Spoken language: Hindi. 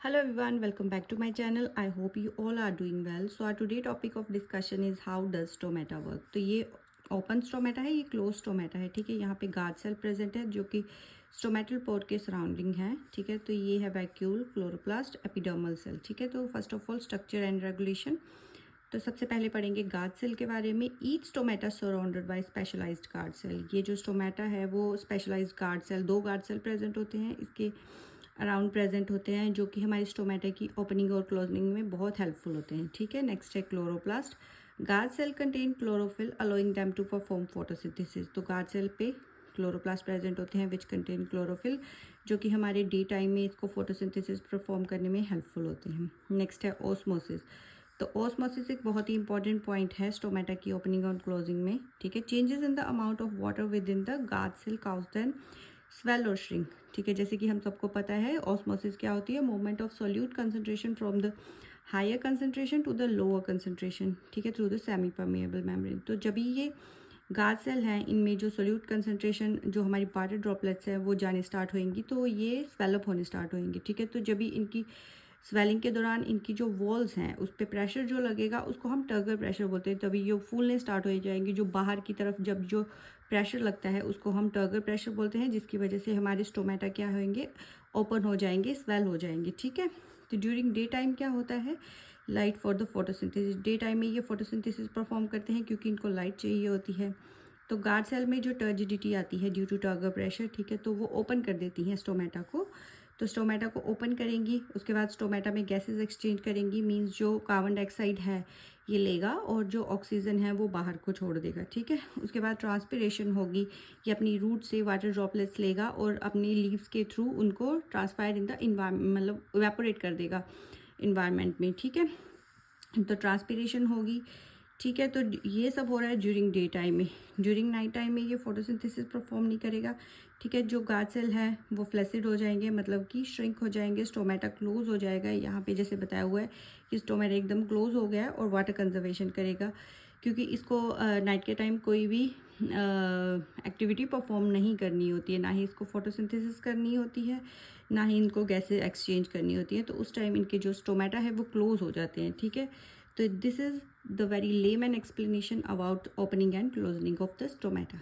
Hello everyone, welcome back to my channel. I hope you all are doing well. So our today topic of discussion is how does stomata work. तो ये ओपन स्टोमेटा है, ये क्लोज स्टोमेटा है. ठीक है, यहाँ पे गार्ड सेल प्रेजेंट है जो कि स्टोमेटल पोर के सराउंडिंग है. ठीक है, तो ये है वैक्यूल, क्लोरोप्लास्ट, एपिडर्मल सेल. ठीक है, तो first of all structure and regulation. तो सबसे पहले पढ़ेंगे गार्ड सेल के बारे में. Each stomata surrounded by specialised guard cell. ये जो स्टोमेटा है वो specialised guard cell, 2 guard cell present होते हैं इसके अराउंड प्रेजेंट होते हैं, जो कि हमारी स्टोमेटा की ओपनिंग और क्लोजिंग में बहुत हेल्पफुल होते हैं. ठीक है, नेक्स्ट है chloroplast. Guard cell contain chlorophyll allowing them to perform photosynthesis. तो गार्ड सेल पे क्लोरोप्लास्ट प्रेजेंट होते हैं विच कंटेन क्लोरोफिल, जो कि हमारे डे टाइम में इसको फोटोसिंथेसिस परफॉर्म करने में हेल्पफुल होते हैं. नेक्स्ट है ओस्मोसिस. तो ओस्मोसिस एक बहुत ही इंपॉर्टेंट पॉइंट है स्टोमेटा की ओपनिंग और क्लोजिंग में. ठीक है, changes in the amount of water within the guard cell cause then swell और श्रिंक. ठीक है, जैसे कि हम सबको पता है ऑस्मोसिस क्या होती है, movement of solute concentration from the higher concentration to the lower concentration. ठीक है, through the semi permeable membrane. तो जब ये गार्ड सेल हैं, इनमें जो सोल्यूट कंसंट्रेशन, जो हमारी वाटर ड्रॉपलेट्स है वो जाने स्टार्ट होएंगी, तो ये स्वेलअप होने स्टार्ट होएंगे. ठीक है, तो जब भी इनकी स्वेलिंग के दौरान इनकी जो वॉल्स हैं उस पर प्रेशर जो लगेगा उसको हम टर्गर प्रेशर बोलते हैं. तभी ये फूलने स्टार्ट हो जाएंगे. जो बाहर की तरफ जब जो प्रेशर लगता है उसको हम टर्गर प्रेशर बोलते हैं, जिसकी वजह से हमारे स्टोमेटा क्या होंगे, ओपन हो जाएंगे, स्वेल हो जाएंगे. ठीक है, तो ड्यूरिंग डे टाइम क्या होता है, light for the photosynthesis. Day time में ये फोटोसिंथेसिस परफॉर्म करते हैं क्योंकि इनको लाइट चाहिए होती है. तो गार्ड सेल में जो टर्जिडिटी आती है ड्यू टू टर्गर प्रेशर, ठीक है, तो वो ओपन कर देती हैं स्टोमेटा को. तो स्टोमेटा को ओपन करेंगी, उसके बाद स्टोमेटा में गैसेस एक्सचेंज करेंगी. मींस जो कार्बन डाइऑक्साइड है ये लेगा और जो ऑक्सीजन है वो बाहर को छोड़ देगा. ठीक है, उसके बाद ट्रांसपिरेशन होगी, ये अपनी रूट से वाटर ड्रॉपलेट्स लेगा और अपनी लीव्स के थ्रू उनको ट्रांसपायर इन द इन्वायरमेंट, मतलब इवेपोरेट कर देगा इन्वायरमेंट में. ठीक है, तो ट्रांसपिरेशन होगी. ठीक है, तो ये सब हो रहा है ड्यूरिंग डे टाइम में. ड्यूरिंग नाइट टाइम में ये फोटोसिंथेसिस परफॉर्म नहीं करेगा. ठीक है, जो गार्ड सेल है वो फ्लैसिड हो जाएंगे, मतलब कि श्रिंक हो जाएंगे, स्टोमेटा क्लोज हो जाएगा. यहाँ पे जैसे बताया हुआ है कि स्टोमेटा एकदम क्लोज हो गया है और वाटर कंजर्वेशन करेगा, क्योंकि इसको नाइट के टाइम कोई भी एक्टिविटी परफॉर्म नहीं करनी होती है, ना ही इसको फोटोसिंथेसिस करनी होती है, ना ही इनको गैसेज एक्सचेंज करनी होती है. तो उस टाइम इनके जो स्टोमेटा है वो क्लोज हो जाते हैं. ठीक है, तो this is the very layman explanation about opening and closing of the stomata.